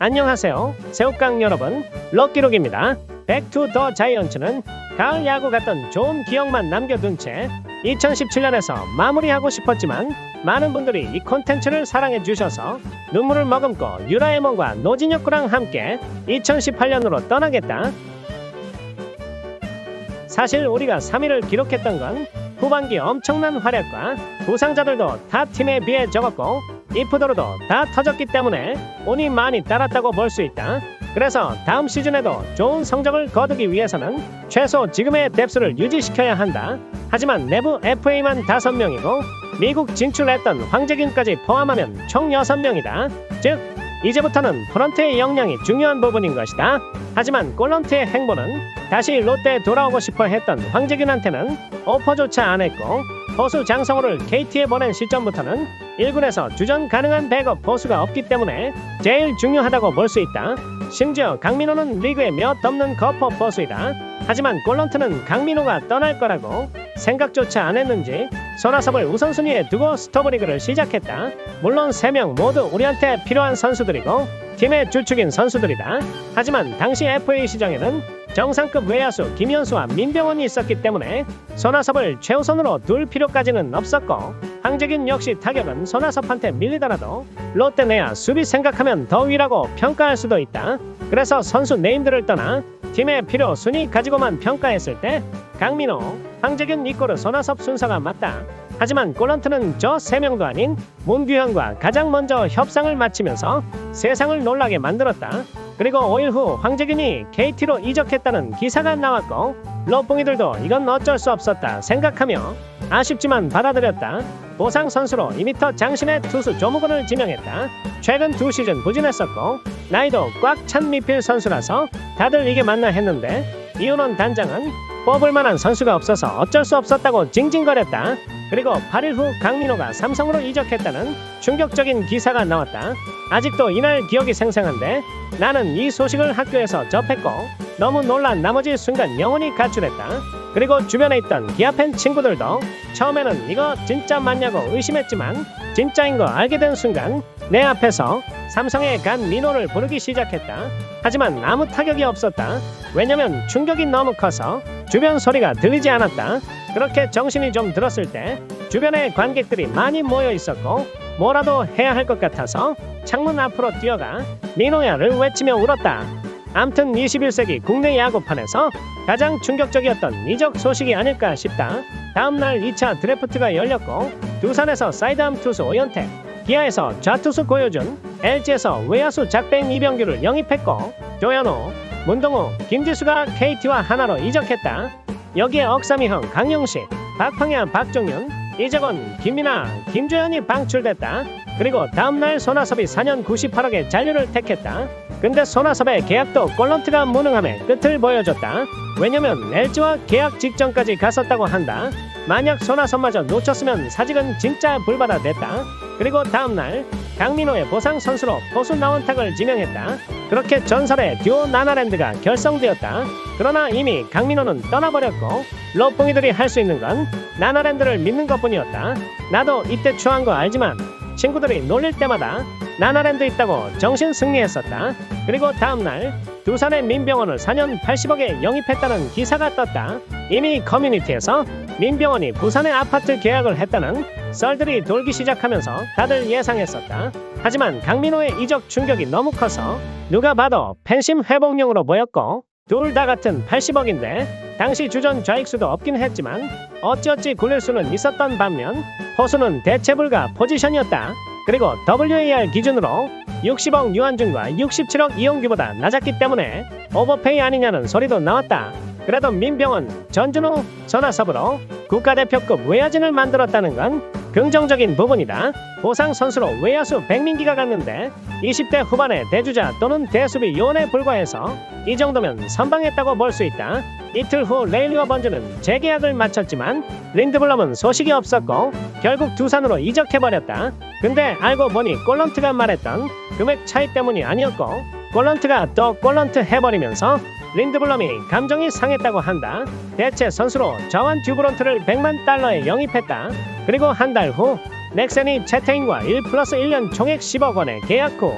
안녕하세요. 새우깡 여러분, 럭키록입니다. 백투 더 자이언츠는 가을 야구 갔던 좋은 기억만 남겨둔 채 2017년에서 마무리하고 싶었지만 많은 분들이 이 콘텐츠를 사랑해 주셔서 눈물을 머금고 유라에몽과 노진혁구랑 함께 2018년으로 떠나겠다. 사실 우리가 3위를 기록했던 건 후반기 엄청난 활약과 부상자들도 타 팀에 비해 적었고 이프도로도 다 터졌기 때문에 운이 많이 따랐다고 볼 수 있다. 그래서 다음 시즌에도 좋은 성적을 거두기 위해서는 최소 지금의 뎁스를 유지시켜야 한다. 하지만 내부 FA만 5명이고 미국 진출했던 황재균까지 포함하면 총 6명이다. 즉 이제부터는 프런트의 역량이 중요한 부분인 것이다. 하지만 꼴런트의 행보는 다시 롯데에 돌아오고 싶어 했던 황재균한테는 오퍼조차 안 했고 포수 장성호를 KT에 보낸 시점부터는 1군에서 주전 가능한 백업 포수가 없기 때문에 제일 중요하다고 볼 수 있다. 심지어 강민호는 리그에 몇 없는 거포 포수이다. 하지만 꼴런트는 강민호가 떠날 거라고 생각조차 안 했는지 손아섭을 우선순위에 두고 스토브리그를 시작했다. 물론 3명 모두 우리한테 필요한 선수들이고 팀의 주축인 선수들이다. 하지만 당시 FA 시장에는 정상급 외야수 김현수와 민병헌이 있었기 때문에 손아섭을 최우선으로 둘 필요까지는 없었고 황재균 역시 타격은 손아섭한테 밀리더라도 롯데 내야 수비 생각하면 더 위라고 평가할 수도 있다. 그래서 선수 네임들을 떠나 팀의 필요 순위 가지고만 평가했을 때 강민호, 황재균, 이꼬르, 손아섭 순서가 맞다. 하지만 꼴런트는 저 3명도 아닌 문규현과 가장 먼저 협상을 마치면서 세상을 놀라게 만들었다. 그리고 5일 후 황재균이 KT로 이적했다는 기사가 나왔고 롯봉이들도 이건 어쩔 수 없었다 생각하며 아쉽지만 받아들였다. 보상 선수로 2m 장신의 투수 조무근을 지명했다. 최근 2시즌 부진했었고 나이도 꽉 찬 미필 선수라서 다들 이게 맞나 했는데 이윤원 단장은 뽑을 만한 선수가 없어서 어쩔 수 없었다고 징징거렸다. 그리고 8일 후 강민호가 삼성으로 이적했다는 충격적인 기사가 나왔다. 아직도 이날 기억이 생생한데 나는 이 소식을 학교에서 접했고 너무 놀란 나머지 순간 영혼이 가출했다. 그리고 주변에 있던 기아팬 친구들도 처음에는 이거 진짜 맞냐고 의심했지만 진짜인 거 알게 된 순간 내 앞에서 삼성에 간 민호를 부르기 시작했다. 하지만 아무 타격이 없었다. 왜냐면 충격이 너무 커서 주변 소리가 들리지 않았다. 그렇게 정신이 좀 들었을 때 주변에 관객들이 많이 모여 있었고 뭐라도 해야 할 것 같아서 창문 앞으로 뛰어가 민호야를 외치며 울었다. 암튼 21세기 국내 야구판에서 가장 충격적이었던 이적 소식이 아닐까 싶다. 다음날 2차 드래프트가 열렸고 두산에서 사이드암 투수 오연택, 기아에서 좌투수 고효준, LG에서 외야수 작백 이병규를 영입했고 조현우, 문동우, 김지수가 KT와 하나로 이적했다. 여기에 억삼이형 강용식, 박팡야, 박종윤, 이재권, 김민아, 김주현이 방출됐다. 그리고 다음날 손아섭이 4년 98억의 잔류를 택했다. 근데 손아섭의 계약도 꼴런트가 무능함에 끝을 보여줬다. 왜냐면 LG와 계약 직전까지 갔었다고 한다. 만약 손아섭마저 놓쳤으면 사직은 진짜 불바다됐다. 그리고 다음날 강민호의 보상 선수로 포수 나원탁을 지명했다. 그렇게 전설의 듀오 나나랜드가 결성되었다. 그러나 이미 강민호는 떠나버렸고 롯봉이들이 할 수 있는 건 나나랜드를 믿는 것뿐이었다. 나도 이때 추한 거 알지만 친구들이 놀릴 때마다 나나랜드 있다고 정신 승리했었다. 그리고 다음날 두산의 민병헌을 4년 80억에 영입했다는 기사가 떴다. 이미 커뮤니티에서 민병헌이 부산의 아파트 계약을 했다는 썰들이 돌기 시작하면서 다들 예상했었다. 하지만 강민호의 이적 충격이 너무 커서 누가 봐도 팬심 회복용으로 보였고 둘 다 같은 80억인데 당시 주전 좌익수도 없긴 했지만 어찌어찌 굴릴 수는 있었던 반면 포수는 대체 불가 포지션이었다. 그리고 WAR 기준으로 60억 유한준과 67억 이용규보다 낮았기 때문에 오버페이 아니냐는 소리도 나왔다. 그래도 민병헌, 전준우, 손아섭으로 국가대표급 외야진을 만들었다는 건 긍정적인 부분이다. 보상 선수로 외야수 백민기가 갔는데 20대 후반의 대주자 또는 대수비 요원에 불과해서 이 정도면 선방했다고 볼 수 있다. 이틀 후 레일리와 번즈는 재계약을 마쳤지만 린드블럼은 소식이 없었고 결국 두산으로 이적해버렸다. 근데 알고 보니 꼴런트가 말했던 금액 차이 때문이 아니었고 꼴런트가 또 꼴런트 해버리면서 린드블럼이 감정이 상했다고 한다. 대체 선수로 저완 듀브론트를 100만 달러에 영입했다. 그리고 한 달 후 넥센이 채태인과 1+1년 총액 10억 원에 계약 후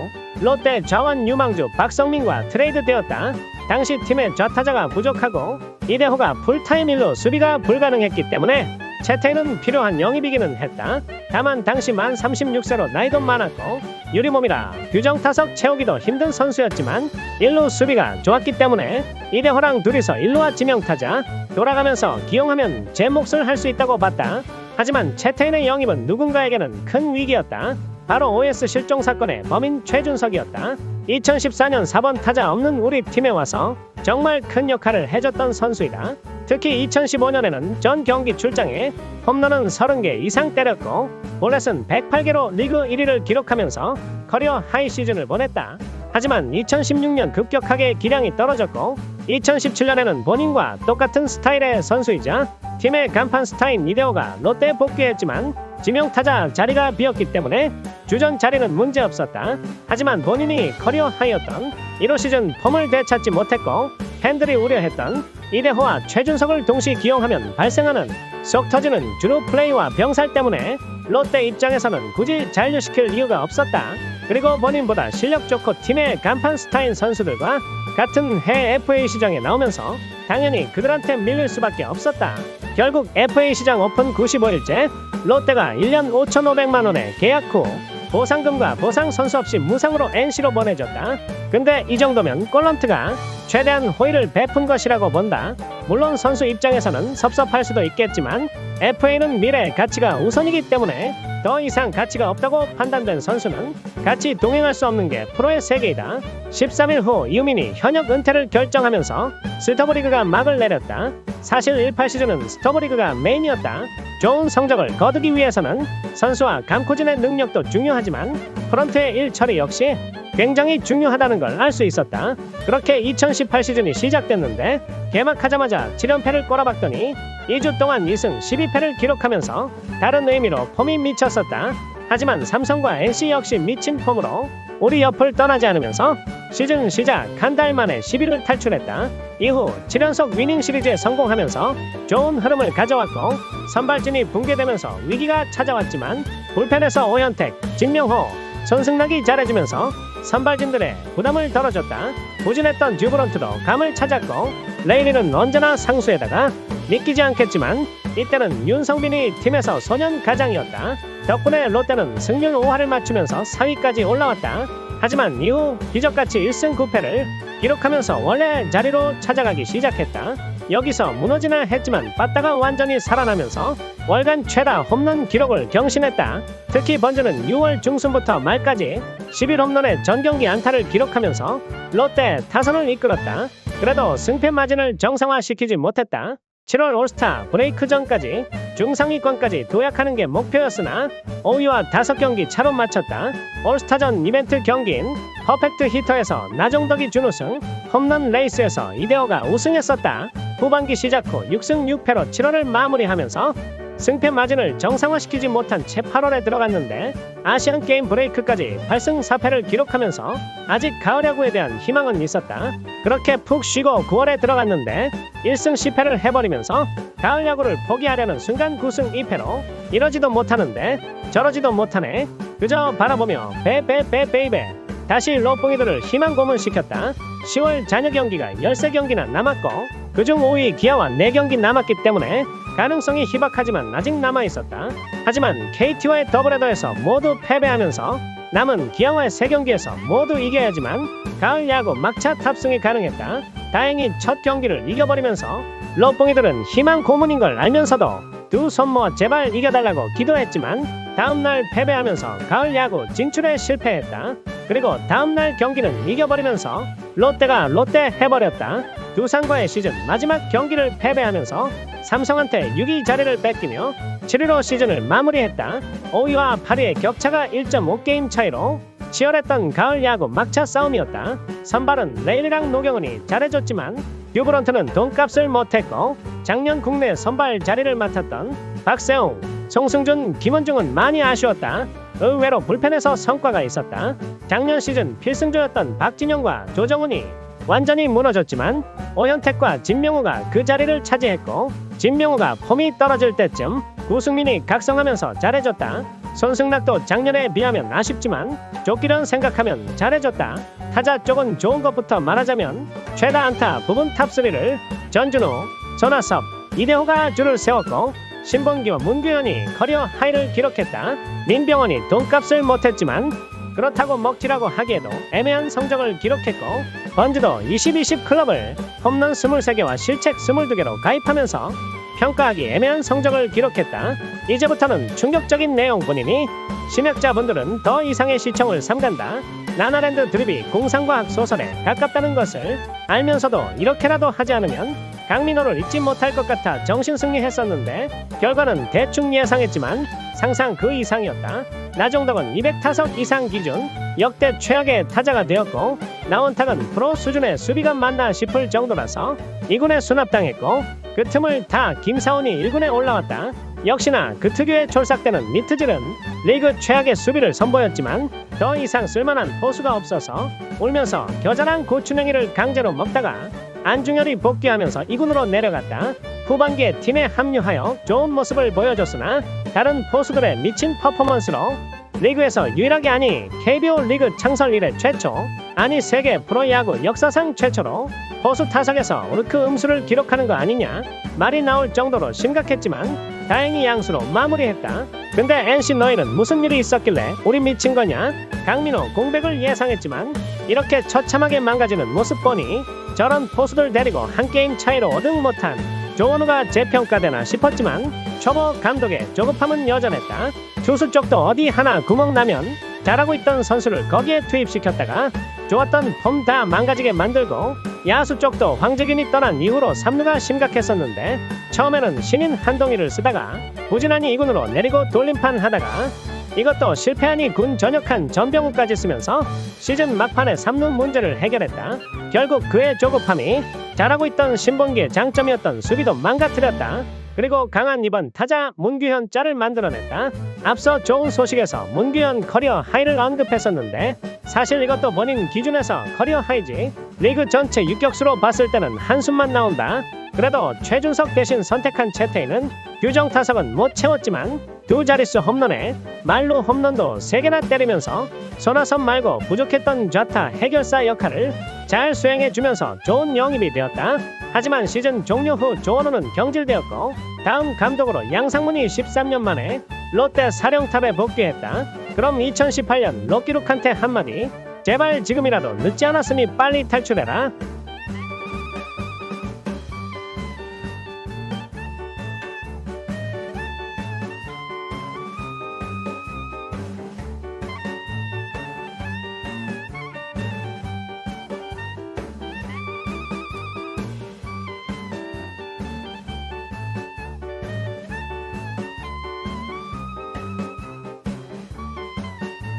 롯데 좌완 유망주 박성민과 트레이드되었다. 당시 팀의 좌타자가 부족하고 이대호가 풀타임 일루 수비가 불가능했기 때문에 채태인은 필요한 영입이기는 했다. 다만 당시 만 36세로 나이도 많았고 유리몸이라 규정타석 채우기도 힘든 선수였지만 일루 수비가 좋았기 때문에 이대호랑 둘이서 일루와 지명타자 돌아가면서 기용하면 제 몫을 할 수 있다고 봤다. 하지만 채태인의 영입은 누군가에게는 큰 위기였다. 바로 OS 실종 사건의 범인 최준석이었다. 2014년 4번 타자 없는 우리 팀에 와서 정말 큰 역할을 해줬던 선수이다. 특히 2015년에는 전 경기 출장에 홈런은 30개 이상 때렸고 볼넷은 108개로 리그 1위를 기록하면서 커리어 하이 시즌을 보냈다. 하지만 2016년 급격하게 기량이 떨어졌고 2017년에는 본인과 똑같은 스타일의 선수이자 팀의 간판 스타인 이대호가 롯데에 복귀했지만 지명타자 자리가 비었기 때문에 주전 자리는 문제없었다. 하지만 본인이 커리어 하이였던 1호 시즌 폼을 되찾지 못했고 팬들이 우려했던 이대호와 최준석을 동시 기용하면 발생하는 속 터지는 주루 플레이와 병살 때문에 롯데 입장에서는 굳이 잔류시킬 이유가 없었다. 그리고 본인보다 실력 좋고 팀의 간판 스타인 선수들과 같은 해 FA 시장에 나오면서 당연히 그들한테 밀릴 수밖에 없었다. 결국 FA 시장 오픈 95일째 롯데가 1년 5,500만원의 계약 후 보상금과 보상 선수 없이 무상으로 NC로 보내줬다. 근데 이 정도면 꼴런트가 최대한 호의를 베푼 것이라고 본다. 물론 선수 입장에서는 섭섭할 수도 있겠지만 FA는 미래의 가치가 우선이기 때문에 더 이상 가치가 없다고 판단된 선수는 같이 동행할 수 없는 게 프로의 세계이다. 13일 후 이우민이 현역 은퇴를 결정하면서 스토브리그가 막을 내렸다. 사실 18 시즌은 스토브리그가 메인이었다. 좋은 성적을 거두기 위해서는 선수와 감코진의 능력도 중요하지만 프런트의 일 처리 역시 굉장히 중요하다는 걸 알 수 있었다. 그렇게 2018 시즌이 시작됐는데 개막하자마자 7연패를 꼬라박더니 2주 동안 2승 12패를 기록하면서 다른 의미로 폼이 미쳤었다. 하지만 삼성과 NC 역시 미친 폼으로 우리 옆을 떠나지 않으면서 시즌 시작 한 달 만에 10위를 탈출했다. 이후 7연속 위닝 시리즈에 성공하면서 좋은 흐름을 가져왔고 선발진이 붕괴되면서 위기가 찾아왔지만 불펜에서 오현택, 진명호, 손승락이 잘해주면서 선발진들의 부담을 덜어줬다. 부진했던 듀브런트도 감을 찾았고 레이리는 언제나 상수에다가 믿기지 않겠지만 이때는 윤성빈이 팀에서 소년 가장이었다. 덕분에 롯데는 승률 5할을 맞추면서 4위까지 올라왔다. 하지만 이후 기적같이 1승 9패를 기록하면서 원래 자리로 찾아가기 시작했다. 여기서 무너지나 했지만 빠따가 완전히 살아나면서 월간 최다 홈런 기록을 경신했다. 특히 번즈는 6월 중순부터 말까지 11홈런의 전경기 안타를 기록하면서 롯데 타선을 이끌었다. 그래도 승패 마진을 정상화시키지 못했다. 7월 올스타 브레이크 전까지 중상위권까지 도약하는 게 목표였으나 5위와 5경기 차로 마쳤다. 올스타전 이벤트 경기인 퍼펙트 히터에서 나종덕이 준우승, 홈런 레이스에서 이대호가 우승했었다. 후반기 시작 후 6승 6패로 7월을 마무리하면서 승패 마진을 정상화시키지 못한 채 8월에 들어갔는데 아시안게임 브레이크까지 8승 4패를 기록하면서 아직 가을 야구에 대한 희망은 있었다. 그렇게 푹 쉬고 9월에 들어갔는데 1승 10패를 해버리면서 가을 야구를 포기하려는 순간 9승 2패로 이러지도 못하는데 저러지도 못하네. 그저 바라보며 베베베베이베 다시 롯봉이들을 희망 고문시켰다. 10월 잔여 경기가 13경기나 남았고 그중 5위 기아와 4경기 남았기 때문에 가능성이 희박하지만 아직 남아있었다. 하지만 KT와의 더블헤더에서 모두 패배하면서 남은 기아와의 3경기에서 모두 이겨야지만 가을 야구 막차 탑승이 가능했다. 다행히 첫 경기를 이겨버리면서 롯봉이들은 희망 고문인 걸 알면서도 두 손 모아 제발 이겨달라고 기도했지만 다음날 패배하면서 가을 야구 진출에 실패했다. 그리고 다음날 경기는 이겨버리면서 롯데가 롯데 해버렸다. 두산과의 시즌 마지막 경기를 패배하면서 삼성한테 6위 자리를 뺏기며 7위로 시즌을 마무리했다. 5위와 8위의 격차가 1.5게임 차이로 치열했던 가을 야구 막차 싸움이었다. 선발은 레일이랑 노경은이 잘해줬지만 듀브런트는 돈값을 못했고 작년 국내 선발 자리를 맡았던 박세웅, 송승준, 김원중은 많이 아쉬웠다. 의외로 불펜에서 성과가 있었다. 작년 시즌 필승조였던 박진영과 조정훈이 완전히 무너졌지만 오현택과 진명호가 그 자리를 차지했고 진명호가 폼이 떨어질 때쯤 구승민이 각성하면서 잘해줬다. 손승락도 작년에 비하면 아쉽지만 좋기란 생각하면 잘해줬다. 타자 쪽은 좋은 것부터 말하자면 최다 안타 부분 탑3를 전준우, 손아섭, 이대호가 줄을 세웠고 신범기와 문규현이 커리어 하이를 기록했다. 민병헌이 돈값을 못했지만 그렇다고 먹튀라고 하기에도 애매한 성적을 기록했고 번즈도 20-20 클럽을 홈런 23개와 실책 22개로 가입하면서 평가하기 애매한 성적을 기록했다. 이제부터는 충격적인 내용 본이니 심역자분들은 더 이상의 시청을 삼간다. 라나랜드 드립이 공상과학 소설에 가깝다는 것을 알면서도 이렇게라도 하지 않으면 강민호를 잊지 못할 것 같아 정신승리했었는데 결과는 대충 예상했지만 상상 그 이상이었다. 나종덕은 200타석 이상 기준 역대 최악의 타자가 되었고 나원탁은 프로 수준의 수비가 맞나 싶을 정도라서 2군에 수납당했고 그 틈을 타 김사원이 1군에 올라왔다. 역시나 그 특유의 촐싹대는 미트질은 리그 최악의 수비를 선보였지만 더 이상 쓸만한 포수가 없어서 울면서 겨자랑 고추냉이를 강제로 먹다가 안중열이 복귀하면서 2군으로 내려갔다. 후반기에 팀에 합류하여 좋은 모습을 보여줬으나 다른 포수들의 미친 퍼포먼스로 리그에서 유일하게 아니 KBO 리그 창설 이래 최초 아니 세계 프로야구 역사상 최초로 포수 타석에서 우르크 음수를 기록하는 거 아니냐 말이 나올 정도로 심각했지만 다행히 양수로 마무리했다. 근데 NC 너희는 무슨 일이 있었길래 우리 미친 거냐? 강민호 공백을 예상했지만 이렇게 처참하게 망가지는 모습 보니 저런 포수들 데리고 한 게임 차이로 5등 못한 조원우가 재평가되나 싶었지만 초보 감독의 조급함은 여전했다. 투수 쪽도 어디 하나 구멍 나면 잘하고 있던 선수를 거기에 투입시켰다가 좋았던 폼 다 망가지게 만들고 야수 쪽도 황재균이 떠난 이후로 3루가 심각했었는데 처음에는 신인 한동희를 쓰다가 부진한이 2군으로 내리고 돌림판 하다가 이것도 실패하니 군 전역한 전병우까지 쓰면서 시즌 막판에 3루 문제를 해결했다. 결국 그의 조급함이 잘하고 있던 신봉기의 장점이었던 수비도 망가뜨렸다. 그리고 강한 2번 타자 문규현 짤을 만들어냈다. 앞서 좋은 소식에서 문규현 커리어 하이를 언급했었는데 사실 이것도 본인 기준에서 커리어 하이지 리그 전체 유격수로 봤을 때는 한숨만 나온다. 그래도 최준석 대신 선택한 채태인은 규정 타석은 못 채웠지만 두 자릿수 홈런에 말루 홈런도 3개나 때리면서 손아섭 말고 부족했던 좌타 해결사 역할을 잘 수행해주면서 좋은 영입이 되었다. 하지만 시즌 종료 후 조원우는 경질되었고 다음 감독으로 양상문이 13년 만에 롯데 사령탑에 복귀했다. 그럼 2018년 록기룩한테 한마디 제발 지금이라도 늦지 않았으니 빨리 탈출해라.